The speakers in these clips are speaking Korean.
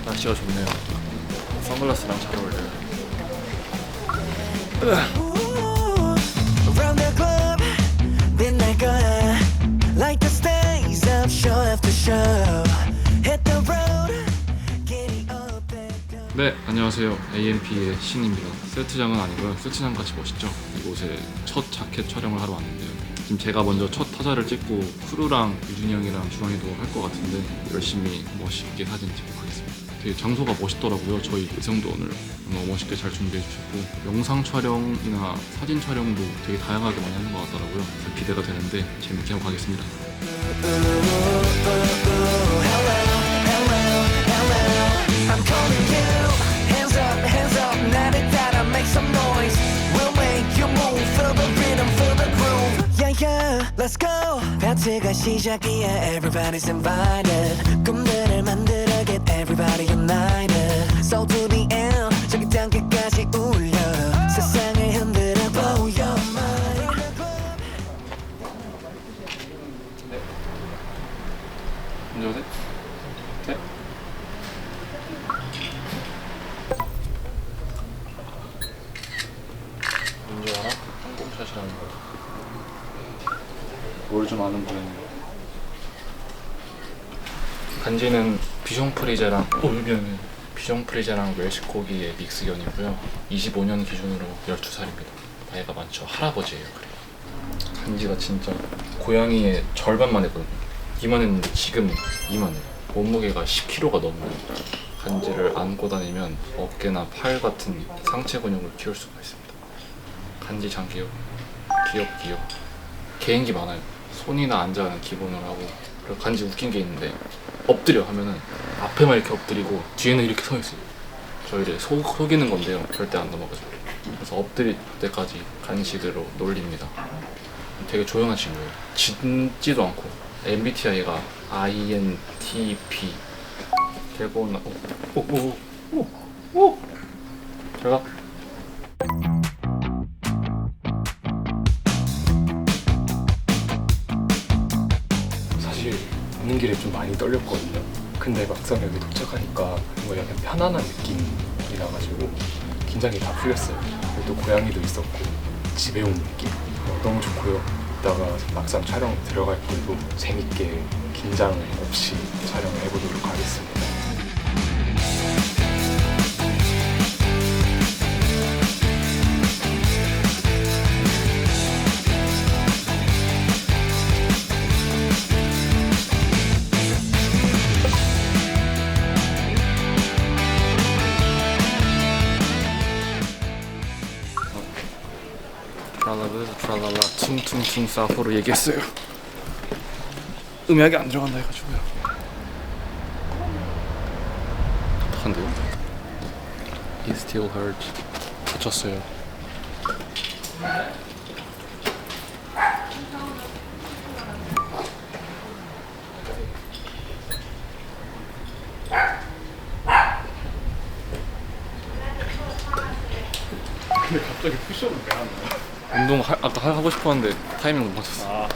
날씨가 좋네요. 선글라스랑 잘 어울려요. Around the club, 빛날 거야. Like the stays of show after show. Hit the road, getting up there. 네, 안녕하세요. AMP의 신입니다. 세트장은 아니고요. 세트장 같이 멋있죠? 이곳에 첫 자켓 촬영을 하러 왔는데요. 지금 제가 먼저 첫 타자를 찍고 크루랑 유준이 형이랑 주황이도 할 것 같은데 열심히 멋있게 사진 찍고 가겠습니다. 되게 장소가 멋있더라고요. 저희 의상도 오늘 너무 멋있게 잘 준비해 주셨고 영상 촬영이나 사진 촬영도 되게 다양하게 많이 하는 것 같더라고요. 그래서 기대가 되는데 재밌게 하고 가겠습니다. I'm calling you. Hands up, 나를 따라 make some noise. We'll make you move, feel the rhythm, feel the groove. Yeah, let's go. 파티가 시작이야, everybody's invited. 꿈들을 만들어 get everybody united. So to the end, 저기 단계까지 울려. 세상을 흔들어 blow your mind. 먼저 오세요. 네. 먼저 하나? 뽕샷이라는 거. 뭘 좀 아는 분이에요. 간지는 비숑프리제랑 비숑프리제랑 웰시코기의 믹스견이고요. 25년 기준으로 12살입니다. 나이가 많죠. 할아버지예요. 그래요. 간지가 진짜 고양이의 절반만 했거든요. 이만했는데 지금 이만해요. 몸무게가 10kg가 넘어요. 간지를 안고 다니면 어깨나 팔 같은 상체 근육을 키울 수가 있습니다. 간지 장기요. 귀엽. 개인기 많아요. 손이나 앉아는 기본으로 하고. 그리고 간지 웃긴 게 있는데 엎드려 하면은 앞에만 이렇게 엎드리고 뒤에는 이렇게 서 있어요. 저 이제 속이는 건데요. 절대 안 넘어가죠. 그래서 엎드릴 때까지 간식으로 놀립니다. 되게 조용한 친구예요. 짖지도 않고. MBTI가 INTP. 되고 나 오. 제가 사실 오는 길에 좀 많이 떨렸거든요. 근데 막상 여기 도착하니까 뭔가 약간 편안한 느낌이 나가지고 긴장이 다 풀렸어요. 그리고 또 고양이도 있었고 집에 온 느낌 너무 좋고요. 이따가 막상 촬영 들어갈 때도 재밌게 긴장 없이 촬영을 해보도록 하겠습니다. 트랄랄라 퉁퉁퉁 사포로 얘기했어요. 음악이 안 들어간다 해가지고요. 어떡한데요? It still hurts. 다쳤어요. 근데 갑자기 푸시업을 왜 하는 거야? 운동 아까 하고 싶었는데 타이밍 못 맞췄어.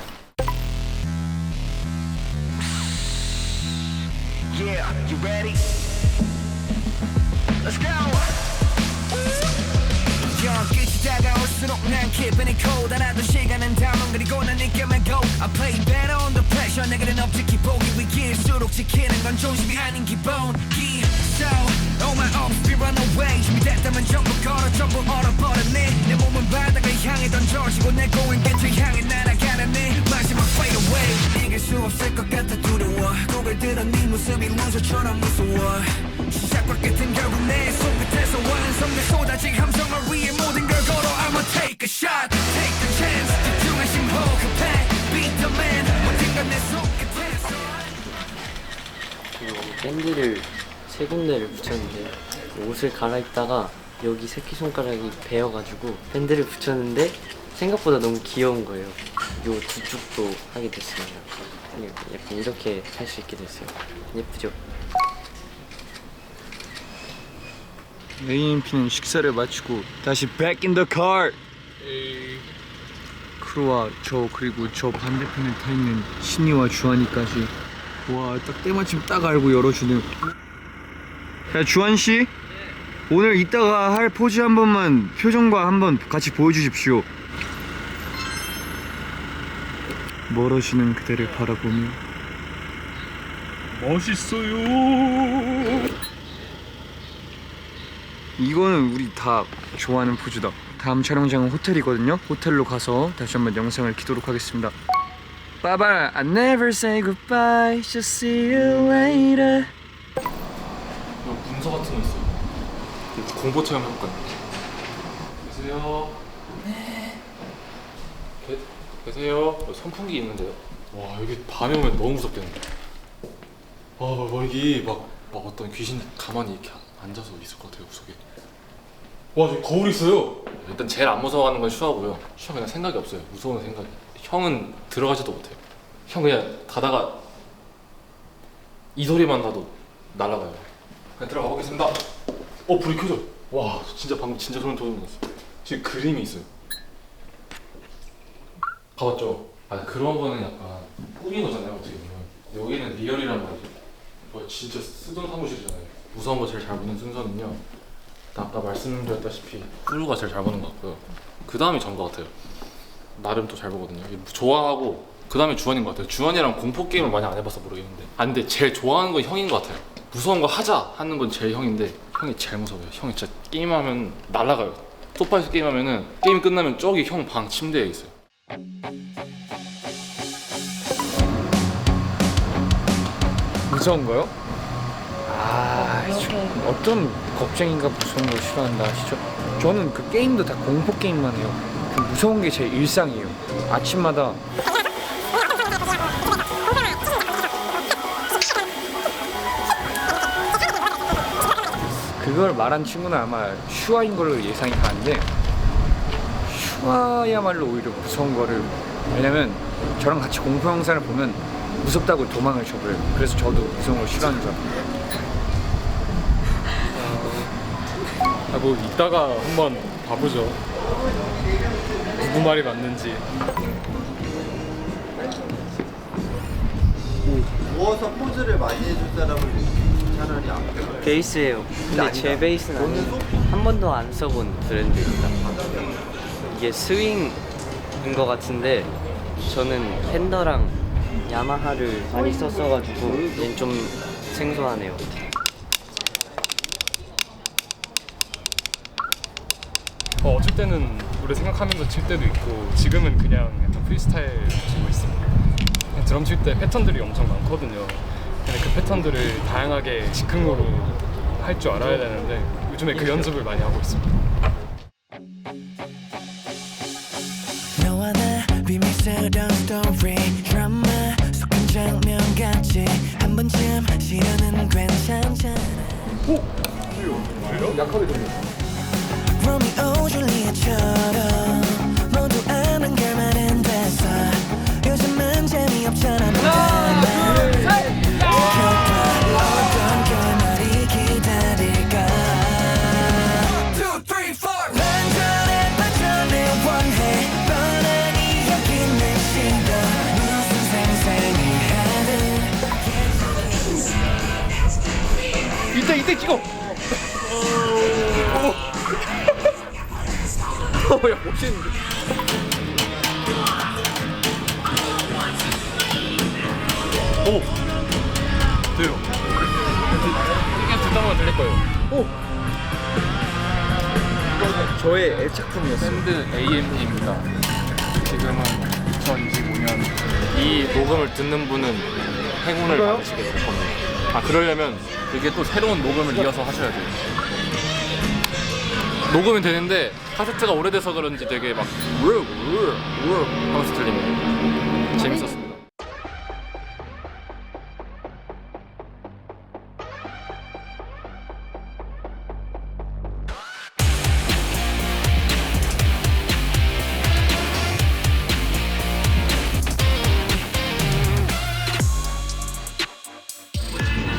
Yeah, you ready? Let's go. 끝이 다가올수록 난 기분이 cold 하나도 시간은 다운 그리고 난 느껴만 go I play better under pressure 내게는 objective 보기 위기일수록 지키는 건 조심이 아닌 기본기 So all my ups we run away 준비됐다면 전부 걸어 전부 얼어버렸네 내 몸은 바닥을 향해 던져지고 내 고인 끝을 향해 날아가는 내 마지막 fade away 이길 수 없을 것 같아 두려워 고개를 들어 네 모습이 루저처럼 무서워 시작과 끝은 결국 내 손끝에서 완성돼 쏟아진 함성을 위해 모든 걸 걸어 I'ma take a shot take the chance 집중한 심호흡해 beat the man 언젠가 내 손끝에서 밴드를 세 군데를 붙였는데 옷을 갈아입다가 여기 새끼손가락이 베어가지고 밴드를 붙였는데 생각보다 너무 귀여운 거예요. 요 두 쪽도 하게 됐습니다. 약간 이렇게 할 수 있게 됐어요. 예쁘죠? AMP는 식사를 마치고 다시 back in the car. 크루와 저 그리고 저 반대편에 타 있는 신이와 주한이까지. 와, 딱 때마침 딱 알고 열어주네요. 야, 주한 씨, 오늘 이따가 할 포즈 한 번만 표정과 한번 같이 보여주십시오. 멀어지는 그대를 바라보며. 멋있어요. 이거는 우리 다 좋아하는 포즈다. 다음 촬영장은 호텔이거든요. 호텔로 가서 다시 한번 영상을 키도록 하겠습니다. 빠바, I never say goodbye, just see you later. 문서 같은 거 있어요. 공보 체험 해볼까요? 계세요? 네. 계세요? 선풍기 있는데요. 와, 여기 밤에 오면 너무 무섭겠는데. 여기 막 어떤 귀신이 가만히 이렇게 앉아서 있을 것 같아요, 구석에. 와, 저기 거울 있어요. 일단 제일 안 무서워하는 건 슈하고요. 슈하 그냥 생각이 없어요. 무서운 생각이. 형은 들어가지도 못해요. 형 그냥 가다가 이 소리만 나도 날아가요. 그냥 들어가 보겠습니다. 불이 켜져. 와, 진짜 방금 진짜 소름 돋았어. 지금 그림이 있어요. 가봤죠? 그런 거는 약간 꾸민 거잖아요, 어떻게 보면. 여기는 리얼이란 말이죠. 진짜 쓰던 사무실이잖아요. 무서운 거 제일 잘 보는 순서는요, 아까 말씀드렸다시피 꾸루가 제일 잘 보는 것 같고요. 그 다음이 전 것 같아요. 나름 또 잘 보거든요. 좋아하고 그 다음에 주원인 것 같아요. 주원이랑 공포 게임을 많이 안 해봐서 모르겠는데, 근데 제일 좋아하는 건 형인 것 같아요. 무서운 거 하자 하는 건 제일 형인데, 형이 제일 무서워요. 형이 진짜 게임하면 날아가요. 소파에서 게임하면은 게임 끝나면 저기 형 방 침대에 있어요. 무서운 거요? 어떤 겁쟁이가 무서운 걸 싫어한다 하시죠? 저는 그 게임도 다 공포 게임만 해요. 그 무서운 게 제 일상이에요. 아침마다 그걸 말한 친구는 아마 슈아인 걸로 예상이 가는데, 슈아야말로 오히려 무서운 거를, 왜냐면 저랑 같이 공포 영상을 보면 무섭다고 도망을 쳐버려요. 그래서 저도 무서운 걸 싫어하는 줄 알아요. 뭐 이따가 한번 봐보죠. 누구 말이 맞는지. 누워서 포즈를 많이 해줄 사람을 차라리 앞에 베이스예요. 근데 제 베이스는 아니에요. 한 번도 안 써본 브랜드입니다. 이게 스윙인 것 같은데, 저는 팬더랑 야마하를 많이 썼어가지고 얘는 좀 생소하네요. 칠 때는 노래 생각하면서 칠 때도 있고, 지금은 그냥 약간 프리스타일 치고 있습니다. 드럼 칠 때 패턴들이 엄청 많거든요. 근데 그 패턴들을 다양하게 즉흥으로 할 줄 알아야 되는데, 요즘에 그 연습을 많이 하고 있습니다. 너와 나 비밀스러운 스토리 드라마 속한 장면 같이 한 번쯤 시련은 괜찮잖아. 약하게 들려. 로미오 줄리엣처럼 모두 아는 결말은 됐어. 요즘은 재미없잖아. 어떤 결말이 기다릴까. 2, 3, 4 반전에 원해. 뻔하니 여기는 신도 무슨 상상을 하든. 이때 찍어. 야, 멋있는데. 돼요. 이게 듣다 보면 들릴 거예요. 저의 애착품이었어요. 밴드 AMP입니다. 지금은 2025년. 이 녹음을 듣는 분은 행운을 받으시게 될 겁니다. 그러려면 이게 또 새로운 녹음을 이어서 하셔야 돼요. 녹음이 되는데 카세트가 오래돼서 그런지 되게 막 하면서 들립니다. 재밌었습니다.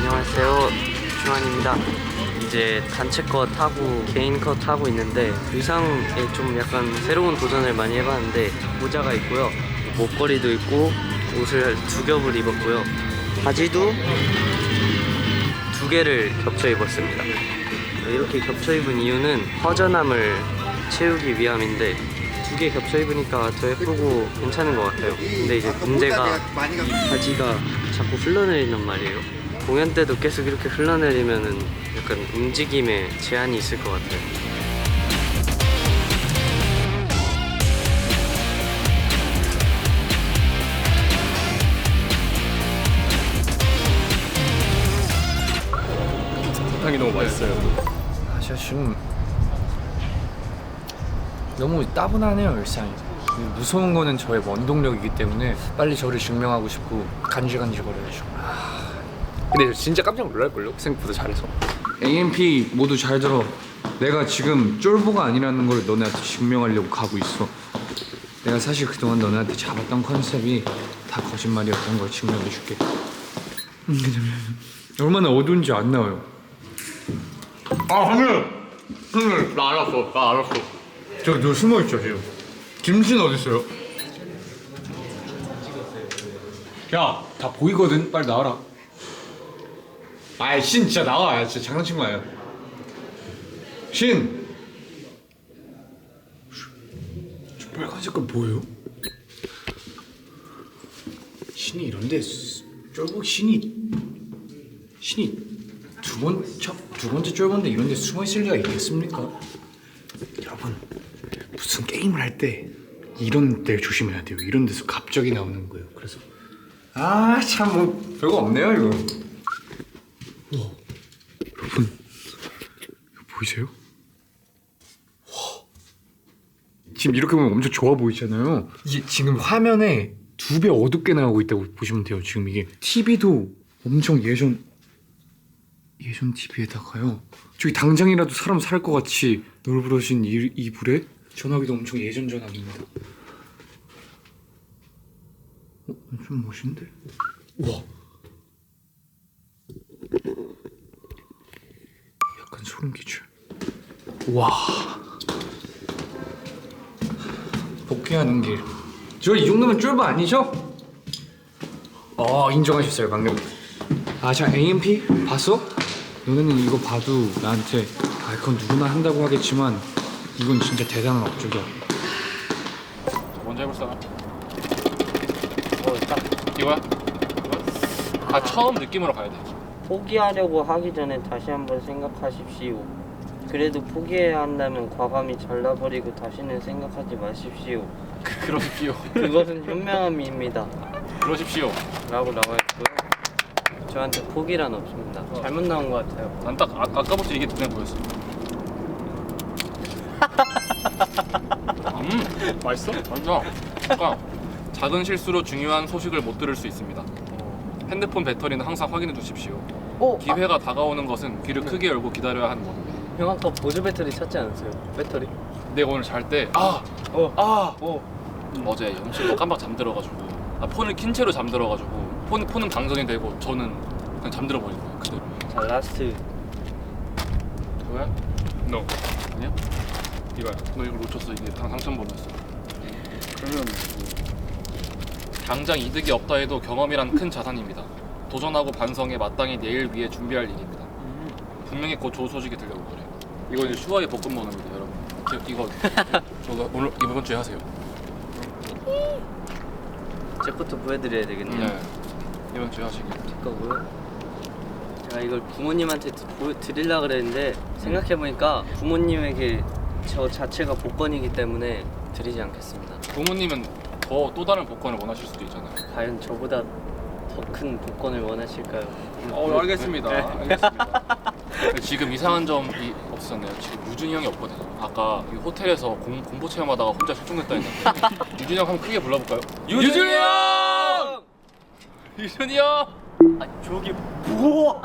안녕하세요, 주한입니다. 이제 단체 컷 하고 개인 컷 하고 있는데 의상에 좀 약간 새로운 도전을 많이 해봤는데 모자가 있고요, 목걸이도 있고 옷을 2겹을 입었고요, 바지도 2개를 겹쳐 입었습니다. 이렇게 겹쳐 입은 이유는 허전함을 채우기 위함인데 2개 겹쳐 입으니까 더 예쁘고 괜찮은 것 같아요. 근데 이제 문제가 이 바지가 자꾸 흘러내린단 말이에요. 공연 때도 계속 이렇게 흘러내리면은 약간 움직임에 제한이 있을 것 같아요. 사탕이 너무 맛있어요. 아, 제가 지금 너무 따분하네요, 일상이. 무서운 거는 저의 원동력이기 때문에 빨리 저를 증명하고 싶고 간질간질거려야죠. 근데 진짜 깜짝 놀랄걸요? 생각보다 잘해서. AMP 모두 잘 들어. 내가 지금 쫄보가 아니라는 걸 너네한테 증명하려고 가고 있어. 내가 사실 그동안 너네한테 잡았던 컨셉이 다 거짓말이었던 걸 증명해줄게. 얼마나 어두운지 안 나와요. 형님, 나 알았어. 너 숨어있죠 지금. 김신 어딨어요? 야, 다 보이거든. 빨리 나와라. 아이, 신 진짜 나와. 진짜 장난친 거야. 신! 저 빨간 색깔 뭐예요? 신이 이런데 쫄보 신이 두 번째 쫄보인데 이런데 숨어 있을 리가 있겠습니까? 여러분, 무슨 게임을 할 때 이런 데 조심해야 돼요. 이런 데서 갑자기 나오는 거예요. 그래서 참 뭐 별거 없네요 이거. 여러분, 이거 보이세요? 지금 이렇게 보면 엄청 좋아 보이잖아요. 이게 지금 화면에 2배 어둡게 나오고 있다고 보시면 돼요. 지금 이게 TV도 엄청 예전 TV에다가요. 저기 당장이라도 사람 살 것 같이 널브러진 이불에 전화기도 엄청 예전 전화기입니다. 좀 멋있는데? 우와. 약간 소름 끼쳐. 와. 복귀하는 길. 저 이 정도면 쫄보 아니죠? 인정하셨어요 방금. 자, AMP 봤어? 너네는 이거 봐도 나한테 그건 누구나 한다고 하겠지만 이건 진짜 대단한 업적이야. 먼저 해볼 사람? 이거야? 처음 느낌으로 가야 돼. 포기하려고 하기 전에 다시 한번 생각하십시오. 그래도 포기해야 한다면 과감히 잘라버리고 다시는 생각하지 마십시오. 그러십시오. 그것은 현명함입니다. 그러십시오. 라고 나와있고요. 저한테 포기란 없습니다. 잘못 나온 것 같아요. 난 딱 아까부터 이게 눈에 보였어. 맛있어? 맛있어. 그러니까 작은 실수로 중요한 소식을 못 들을 수 있습니다. 핸드폰 배터리는 항상 확인해 주십시오. 기회가 다가오는 것은 귀를 크게 열고 기다려야 하는 겁니다. 형 아까 보조 배터리 찾지 않았어요? 배터리? 내가 오늘 잘 때 어제 영실로 깜빡 잠들어가지고 폰을 킨 채로 잠들어가지고 폰은 방전이 되고 저는 그냥 잠들어 버린 거예요. 그대로. 자, 라스트. 그거야? No. 아니야? 이거야. 너 이거 놓쳤어. 이게 당첨번호였어. 그러면 당장 이득이 없다 해도 경험이란 큰 자산입니다. 도전하고 반성해 마땅히 내일 위해 준비할 일입니다. 분명히 곧 좋은 소식이 들려올 거래요. 이거 이제 슈아의 볶음면입니다, 여러분. 이거 저도 오늘 이번 주에 하세요. 제 것도 보여드려야 되겠네요. 네. 이번 주에 하시길. 제 거고요. 제가 이걸 부모님한테 드리려고 그랬는데 생각해보니까 부모님에게 저 자체가 복권이기 때문에 드리지 않겠습니다. 부모님은 또 다른 복권을 원하실 수도 있잖아요. 과연 저보다 더 큰 복권을 원하실까요? 알겠습니다. 알겠습니다. 지금 이상한 점이 없었네요. 지금 유준이 형이 없거든요. 아까 이 호텔에서 공포 체험하다가 혼자 실종됐다 했는데 유준이 형 한번 크게 불러볼까요? 유준이 형! 유준이 형! 저기 뭐?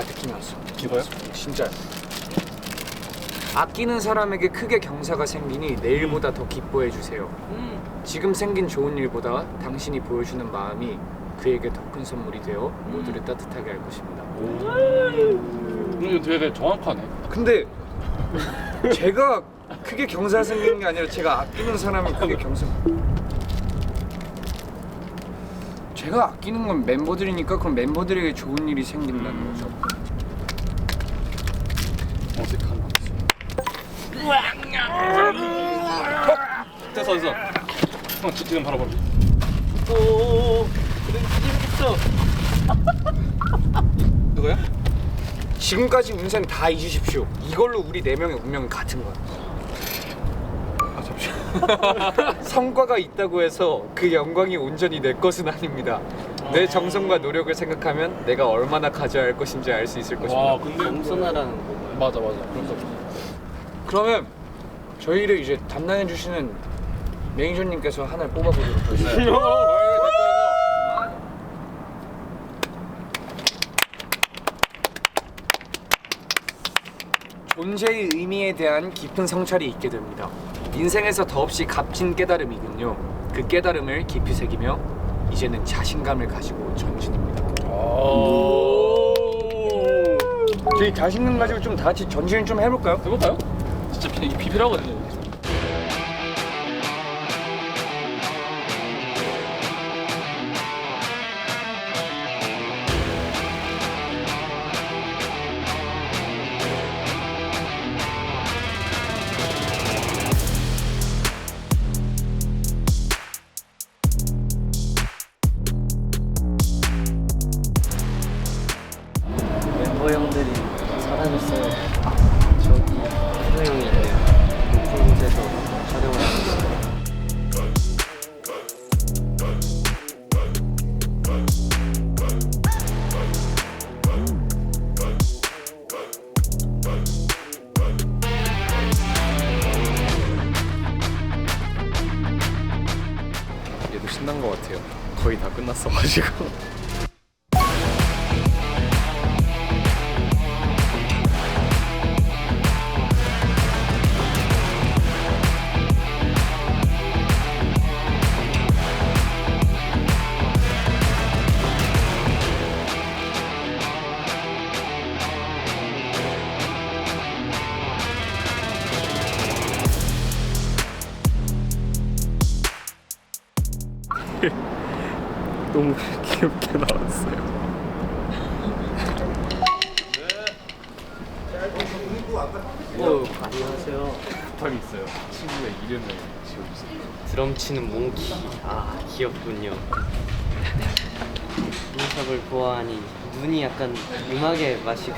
느낌이 왔어. 이거요? 진짜. 아끼는 사람에게 크게 경사가 생기니 내일보다 더 기뻐해 주세요. 지금 생긴 좋은 일보다 당신이 보여주는 마음이 그에게 더 큰 선물이 되어 모두를 따뜻하게 할 것입니다. 이거 되게 정확하네. 근데 제가 크게 경사 생기는 게 아니라 제가 아끼는 사람이 크게 경사. 제가 아끼는 건 멤버들이니까 그럼 멤버들에게 좋은 일이 생긴다는 거죠. 어색한 방식. 됐어. 형 지금 바로 버려. 누구야? 지금까지 운생 다 잊으십시오. 이걸로 우리 4명의 운명은 같은 거야. 아 잠시만. 성과가 있다고 해서 그 영광이 온전히 내 것은 아닙니다. 내 정성과 노력을 생각하면 내가 얼마나 가져야 할 것인지 알 수 있을 것입니다. 와 근데 겸손하라는 거. 맞아. 그래서 그러면 저희를 이제 담당해 주시는 매니저님께서 하나를 뽑아보도록 하겠습니다. 존재의 의미에 대한 깊은 성찰이 있게 됩니다. 인생에서 더없이 값진 깨달음이군요. 그 깨달음을 깊이 새기며 이제는 자신감을 가지고 전진입니다. 저희 자신감 가지고 좀 다 같이 전진을 좀 해볼까요? 해볼까요? 진짜 이게 비비라거든요. 멤버 형들이 사라졌어요. 저기 현우 형이 있네요. 높은 곳에서 촬영을 하고 있어요. 얘도 신난 것 같아요. 거의 다 끝났어가지고. 너무 귀엽게 나왔어요. 안녕하세요. 부탁이 있어요. 친구의 이름을 지어주세요. 드럼 치는 몽키. 아 귀엽군요. 인섭을 보아하니 눈이 약간 음악에 맛이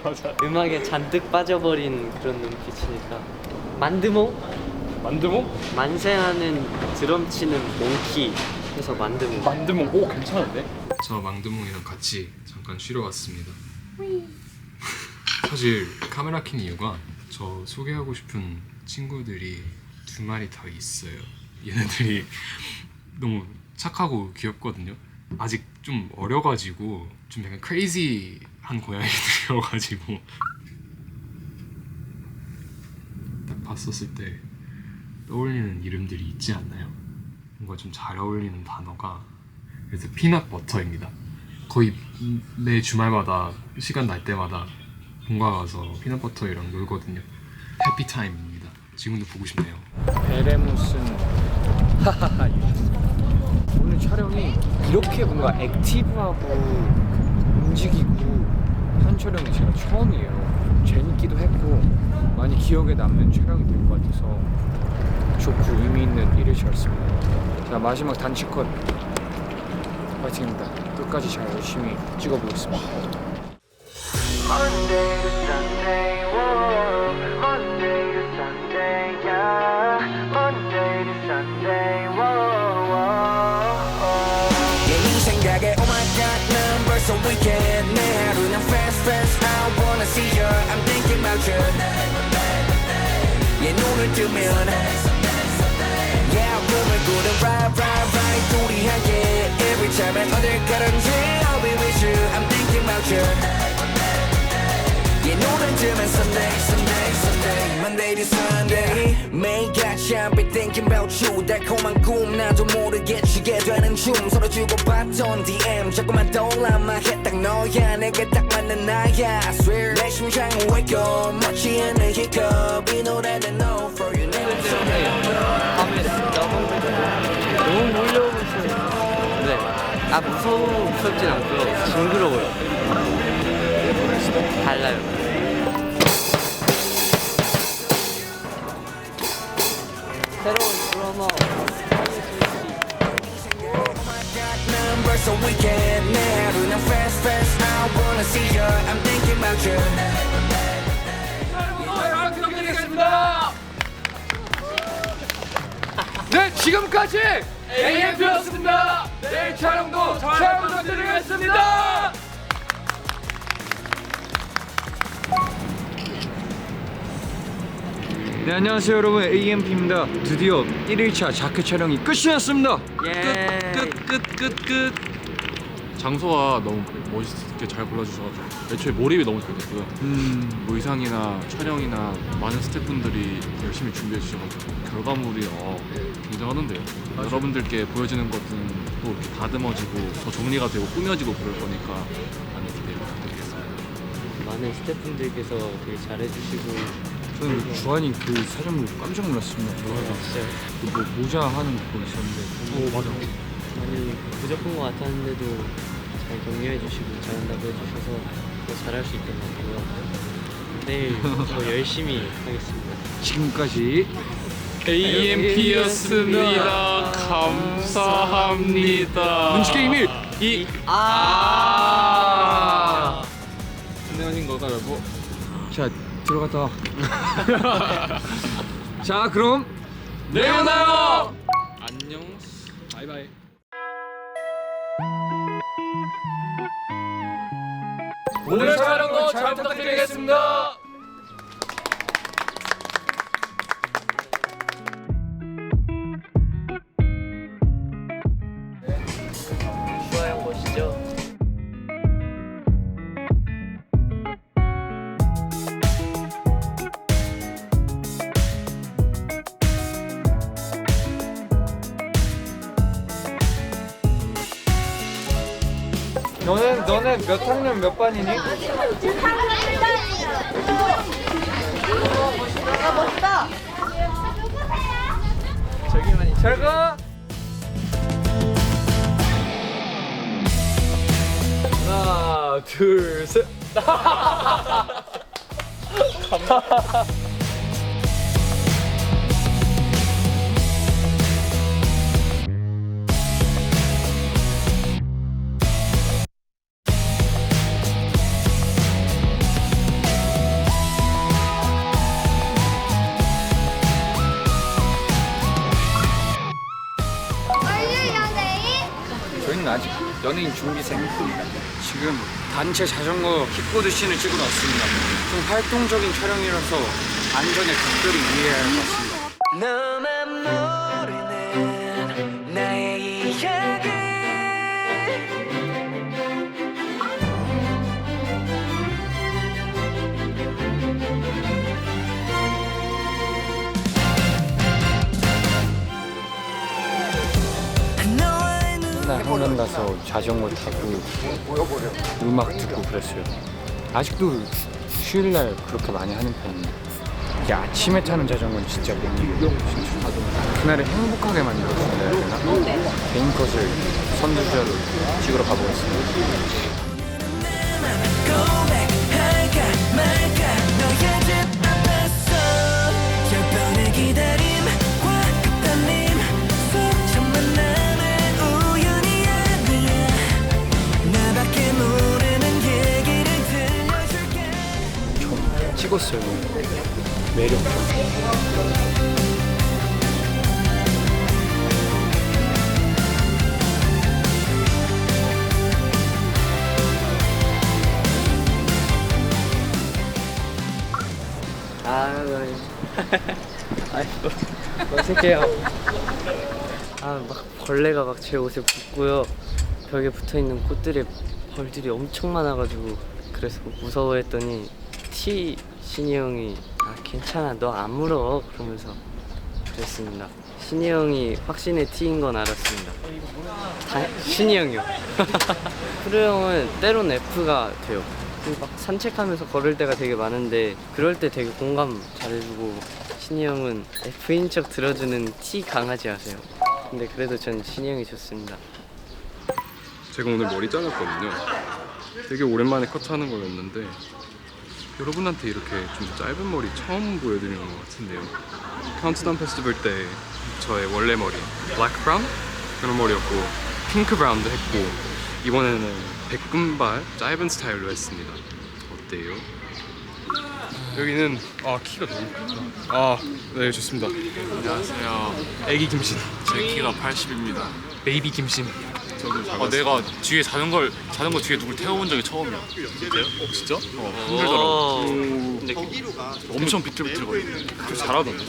맞아. 음악에 잔뜩 빠져버린 그런 눈빛이니까 만드몽? 만드모? 만세하는 드럼 치는 몽키 해서 만드몽. 만드모. 오 괜찮은데? 저 망두몽이랑 같이 잠깐 쉬러 왔습니다. 사실 카메라 킨 이유가 저 소개하고 싶은 친구들이 2마리 더 있어요. 얘네들이 너무 착하고 귀엽거든요. 아직 좀 어려가지고 좀 약간 크레이지한 고양이들이어가지고 딱 봤었을 때 떠올리는 이름들이 있지 않나요? 뭔가 좀 잘 어울리는 단어가 그래서 피넛 버터입니다. 거의 매 주말마다 시간 날 때마다 본가 가서 피넛 버터이랑 놀거든요. 해피타임입니다. 지금도 보고 싶네요. 베레무슨 하하하. 오늘 촬영이 이렇게 뭔가 액티브하고 움직이고 한 촬영이 제가 처음이에요. 재밌기도 했고 많이 기억에 남는 촬영이 될 것 같아서 좋고 의미 있는 일을 지었습니다. 자, 마지막 단체 컷 파이팅입니다. 끝까지 잘 열심히 찍어보겠습니다. Monday to Sunday, whoa. Monday to Sunday, yeah. Monday to Sunday, whoa. Yeah, 네 생각에 oh my god, 난 벌써 weekend. 내 하루는 fast, fast. I wanna see you. I'm thinking about you. Yeah, 눈을 뜨면 yeah, 꿈을 꾸는 right, right, right. 우리 함께 every time 어딜 가든지 I'll be with you. I'm thinking about you. 예 눈을 뜨면 Sunday Sunday Sunday Monday to Sunday 매일 같이 I've been thinking about you 달콤한 꿈 나도 모르게 취게 되는 춤 서로 주고받던 DM 자꾸만 떠올라 막 딱 너야 내게 딱 맞는 나야 I swear 내 심장은 wake up 멋지 않은 hiccup 이 노래는 no for you now 밤에 너무 몰려오고 있어요. 네. 아 무섭진 않고요. 징그러워요. 달라요. 새로운 드라마 numbers so we get mad when I'm fast fast I wanna see you I'm thinking about you 네, 지금까지 AMP였습니다. 내일 촬영도 잘 부탁드리겠습니다. 네, 안녕하세요 여러분, AMP입니다. 드디어 1일차 자켓 촬영이 끝이 났습니다. 예. 끝. 장소가 너무 멋있게 잘 골라주셔가지고 애초에 몰입이 너무 잘 됐고요. 뭐 의상이나 촬영이나 많은 스태프분들이 열심히 준비해 주셔가지고 결과물이 굉장하던데요. 여러분들께 보여지는 것은 또 이렇게 다듬어지고 더 정리가 되고 꾸며지고 그럴 거니까 많이 기대 부탁드리겠습니다. 많은 스태프분들께서 되게 잘해주시고 저는 주한이 그 사진 보고 깜짝 놀랐습니다. 진짜 그 뭐 모자 하는 거 있었는데. 맞아. 많이 부족한 것 같았는데도 잘 격려해주시고 잘한다고 해주셔서 더 잘할 수 있던 것 같고요. 내일 더 열심히 하겠습니다. 지금까지 AMP였습니다. 감사합니다. 눈치게임 1. 진행하신 거가 뭐? 자, 들어갔다 와. 자, 그럼 내일 만나요. 안녕. 바이바이. 오늘 촬영도 잘 부탁드리겠습니다. 좋아요 보시죠. 너는 몇 학년 몇 반이니? 저기만 잘 가. 하나, 둘, 셋. 저희는 아직 연예인 준비생입니다. 지금 단체 자전거 킥보드 씬을 찍으러 왔습니다. 좀 활동적인 촬영이라서 안전에 각별히 유의해야 할 것 같습니다. 너만 모르는 나의 이야기 맨날 한강 가서 자전거 타고 음악 듣고 그랬어요. 아직도 휴일날 그렇게 많이 하는 편이에요. 이게 아침에 타는 자전거는 진짜 못 이겨요. 그날을 행복하게 만들어준다 해야 되나? 개인 컷을 선두주자로 찍으러 가보겠습니다. 고백할까 말까 너의 집 앞에서 10번의 기다림과 끝달림 속 첫 만남은 우연이 아니야 나밖에 모르는 얘기를 들려줄게 찍었어요. 매력적. 아이고 어색해요. 막 벌레가 막 제 옷에 붙고요. 벽에 붙어 있는 꽃들에 벌들이 엄청 많아가지고 그래서 무서워했더니 T 신이 형이 괜찮아 너 안 물어 그러면서 그랬습니다. 신이 형이 확신의 T인 건 알았습니다. 신이 형이요. 프로 형은 때론 F가 돼요. 막 산책하면서 걸을 때가 되게 많은데 그럴 때 되게 공감 잘해주고, 신이 형은 F인 척 들어주는 T 강아지 아세요? 근데 그래도 전 신이 형이 좋습니다. 제가 오늘 머리 잘랐거든요. 되게 오랜만에 컷하는 거였는데 여러분한테 이렇게 좀 짧은 머리 처음 보여드리는 것 같은데요. 카운트다운 페스티벌 때 저의 원래 머리 블랙 브라운 그런 머리였고 핑크 브라운도 했고 이번에는 백금발 짧은 스타일로 했습니다. 어때요? 여기는 키가 너무 크다. 네 좋습니다. 안녕하세요. 애기 김신, 제 키가 80입니다. 베이비 김신. 저도 작았어요. 내가 뒤에 자전거 뒤에 누굴 태워본 적이 처음이야. 진짜요? 진짜? 힘들더라고. 근데 엄청 비틀비틀거리네. 잘하던데.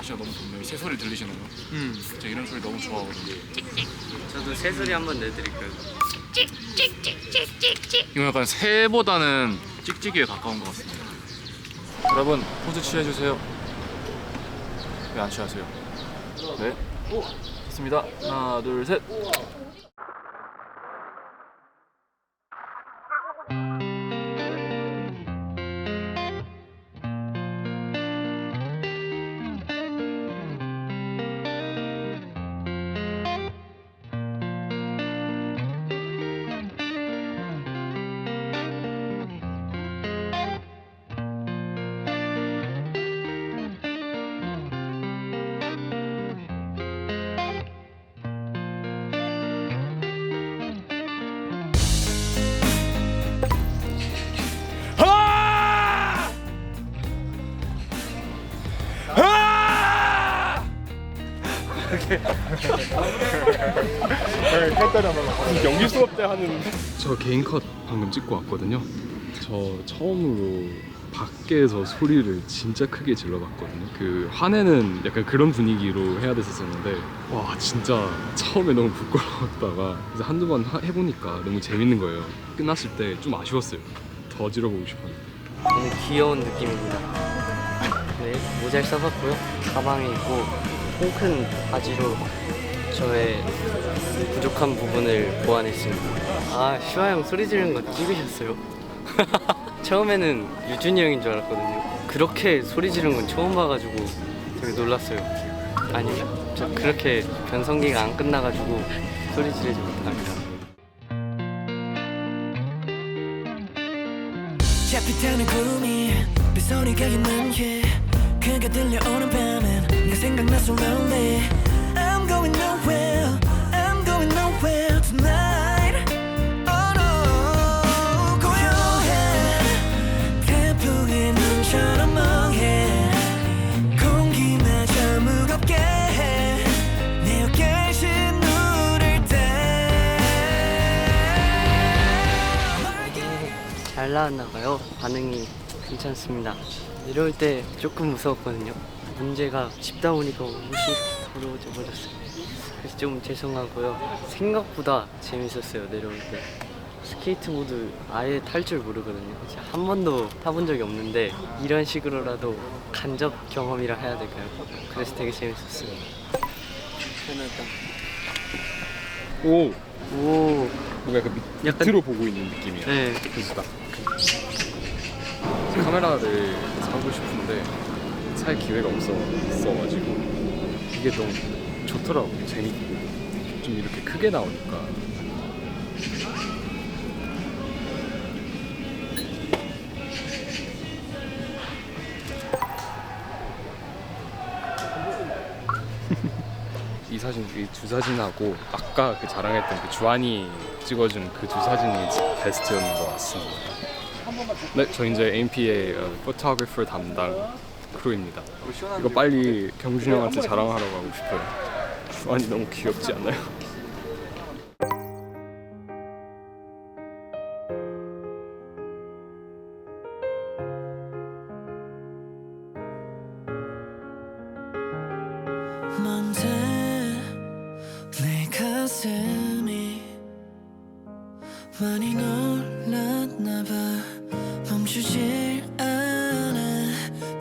진짜 너무 좋네요. 새소리 들리시나요? 진짜 이런 소리 너무 좋아하거든요. 저도 새소리 한번 내드릴까요? 이거 약간 새보다는 찍찍이에 가까운 것 같습니다. 여러분 포즈 취해주세요. 왜 안 취하세요? 네. 좋습니다. 하나 둘 셋. 연기 수업 때 하는. 저 개인 컷 방금 찍고 왔거든요. 저 처음으로 밖에서 소리를 진짜 크게 질러봤거든요. 그 화내는 약간 그런 분위기로 해야 됐었는데 와 진짜 처음에 너무 부끄러웠다가 그래서 한두 번 해보니까 너무 재밌는 거예요. 끝났을 때 좀 아쉬웠어요. 더 질러보고 싶었는데. 너무 귀여운 느낌입니다. 네, 모자를 써봤고요. 가방에 있고 콩큰 바지로 저의 부족한 부분을 보완했습니다. 슈아 형 소리 지르는 거 찍으셨어요? 처음에는 유준이 형인 줄 알았거든요. 그렇게 소리 지르는 건 처음 봐가지고 되게 놀랐어요. 아니요, 저 그렇게 변성기가 안 끝나가지고 소리 지르지 못합니다. 잡히다는 구름이 빗소리가 있는 게 그가 들려오는 밤엔 내 생각나 so lonely I'm going nowhere I'm going nowhere tonight Oh no 고요해 태풍의 눈처럼 멍해 공기마저 무겁게 해 내 어깨신 누를 때 잘 나왔나봐요. 반응이 괜찮습니다. 내려올 때 조금 무서웠거든요. 문제가 짚다 보니까 옷이 더러워져 버렸어요. 그래서 좀 죄송하고요. 생각보다 재밌었어요. 내려올 때 스케이트보드 아예 탈 줄 모르거든요. 진짜 한 번도 타본 적이 없는데 이런 식으로라도 간접 경험이라 해야 될까요? 그래서 되게 재밌었어요. 편하다. 오! 오, 뭔가 약간 밑으로 보고 있는 느낌이야. 네. 그래서 딱 카메라를 사고 싶은데 살 기회가 없어가지고 이게 너무 좋더라고요. 재밌고 좀 이렇게 크게 나오니까. 이 사진, 이 두 사진하고 아까 그 자랑했던 그 주한이 찍어준 그 두 사진이 베스트였는 것 같습니다. 네, 저 이제 AMP의 포토그래퍼 담당 크루입니다. 이거 빨리 경준이 형한테 자랑하러 가고 싶어요. 주한이 너무 귀엽지 않나요? 먼저 내 가슴이 많이 놀랐나봐 멈추질 않아.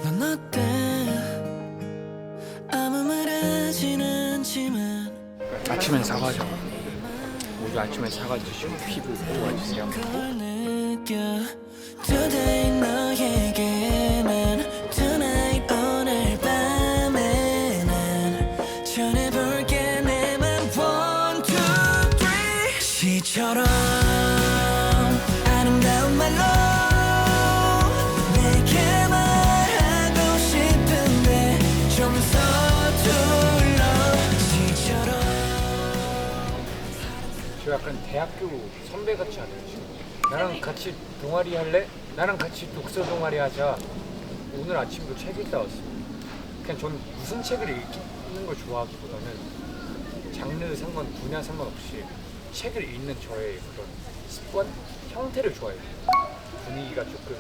넌 어때? 아무 말 하진 않지만 아침엔 사과죠. 모두 아침에 사과 드시고 피부 좋아지세요. 걸 느껴. Today 너에게만 Tonight 오늘 밤에 난 전해볼게 내 맘. 1, 2, 3 시처럼 아름다운 말로 내게 말하고 싶은데 좀 서툴러. 시처럼 저 약간 대학교 선배 같지 않아요 지금? 나랑 같이 동아리 할래? 나랑 같이 독서 동아리 하자. 오늘 아침도 책 읽다 왔어. 그냥 전 무슨 책을 읽는 걸 좋아하기보다는 장르 상관, 분야 상관없이 책을 읽는 저의 그런 습관, 형태를 좋아해요. 분위기가 조금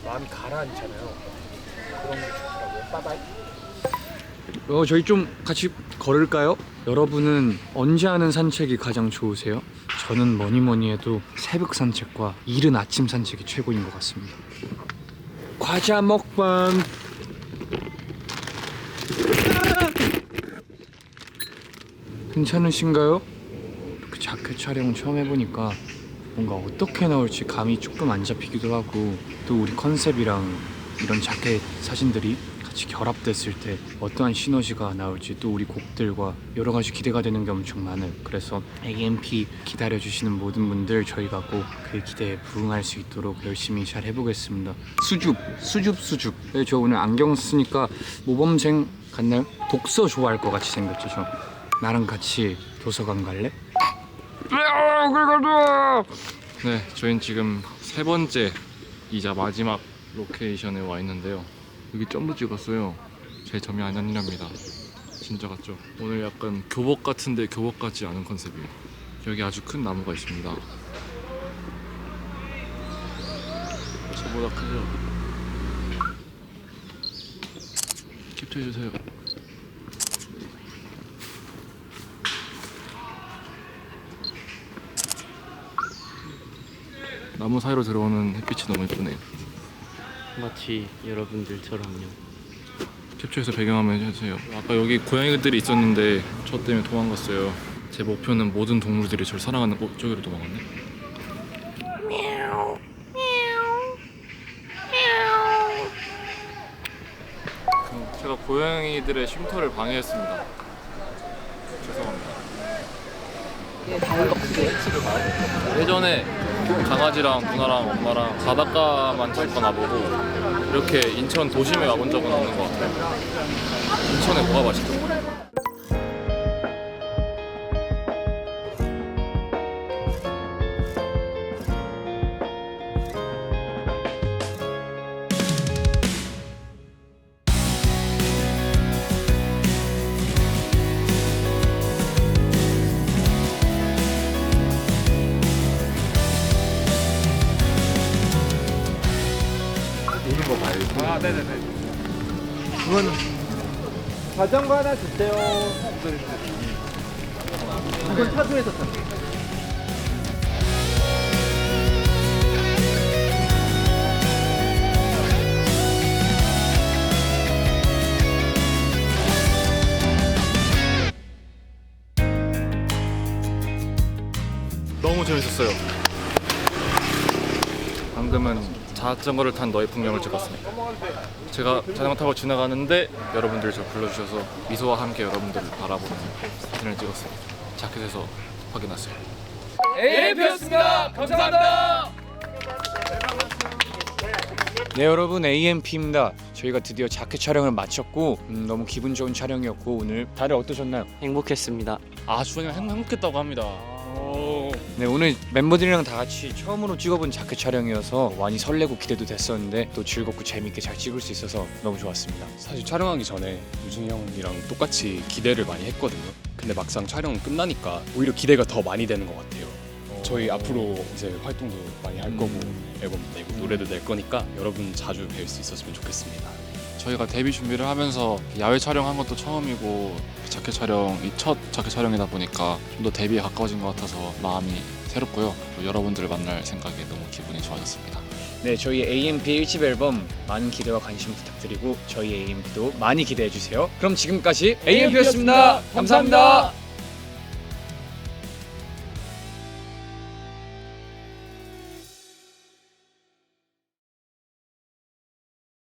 마음이 가라앉잖아요. 그런 게 좋더라고요. 빠바이. 저희 좀 같이 걸을까요? 여러분은 언제 하는 산책이 가장 좋으세요? 저는 뭐니 해도 새벽 산책과 이른 아침 산책이 최고인 것 같습니다. 과자 먹방. 괜찮으신가요? 그 자켓 촬영 처음 해보니까 뭔가 어떻게 나올지 감이 조금 안 잡히기도 하고, 또 우리 컨셉이랑 이런 자켓 사진들이 같이 결합됐을 때 어떠한 시너지가 나올지, 또 우리 곡들과 여러 가지 기대가 되는 게 엄청 많아요. 그래서 AMP 기다려주시는 모든 분들, 저희가 꼭 그 기대에 부응할 수 있도록 열심히 잘 해보겠습니다. 수줍. 네, 저 오늘 안경 쓰니까 모범생 같나요? 독서 좋아할 것 같이 생겼죠. 저 나랑 같이 도서관 갈래? 네, 저희는 지금 세 번째이자 마지막 로케이션에 와 있는데요. 여기 점도 찍었어요. 제 점이 아니랍니다. 진짜 같죠? 오늘 약간 교복 같은데 교복 같지 않은 컨셉이에요. 여기 아주 큰 나무가 있습니다. 저보다 크죠? 캡처해주세요. 나무 사이로 들어오는 햇빛이 너무 예쁘네요. 마치 여러분들처럼요. 캡처해서 배경화면 해주세요. 아까 여기 고양이들이 있었는데 저 때문에 도망갔어요. 제 목표는 모든 동물들이 저를 사랑하는 저기로 도망갔네. 제가 고양이들의 쉼터를 방해했습니다. 죄송합니다. 예전에 강아지랑 누나랑 엄마랑 바닷가만 잠깐 와보고 이렇게 인천 도심에 와본 적은 없는 것 같아요. 인천에 뭐가 맛있죠? 자전거 하나 주세요. 이건 차주에서 탔어. 너무 재밌었어요. 방금은 자전거를 탄 너의 풍경을 찍었습니다. 제가 자전거 타고 지나가는데 여러분들이 저를 불러주셔서 미소와 함께 여러분들을 바라보는 사진을 찍었습니다. 자켓에서 확인하세요. AMP였습니다. 감사합니다. 네, 여러분, AMP입니다. 저희가 드디어 자켓 촬영을 마쳤고 너무 기분 좋은 촬영이었고, 오늘 다들 어떠셨나요? 행복했습니다. 아, 주원이가 행복했다고 합니다. 네, 오늘 멤버들이랑 다 같이 처음으로 찍어본 자켓 촬영이어서 많이 설레고 기대도 됐었는데 또 즐겁고 재밌게 잘 찍을 수 있어서 너무 좋았습니다. 사실 촬영하기 전에 유진이 형이랑 똑같이 기대를 많이 했거든요. 근데 막상 촬영 끝나니까 오히려 기대가 더 많이 되는 것 같아요. 저희 앞으로 이제 활동도 많이 할 거고 앨범 내고 노래도 낼 거니까 여러분 자주 뵐 수 있었으면 좋겠습니다. 저희가 데뷔 준비를 하면서 야외 촬영한 것도 처음이고 자켓 촬영이 첫 자켓 촬영이다 보니까 좀 더 데뷔에 가까워진 것 같아서 마음이 새롭고요. 여러분들을 만날 생각에 너무 기분이 좋아졌습니다. 네, 저희 AMP 1집 앨범 많은 기대와 관심 부탁드리고 저희 AMP도 많이 기대해 주세요. 그럼 지금까지 AMP였습니다. 감사합니다.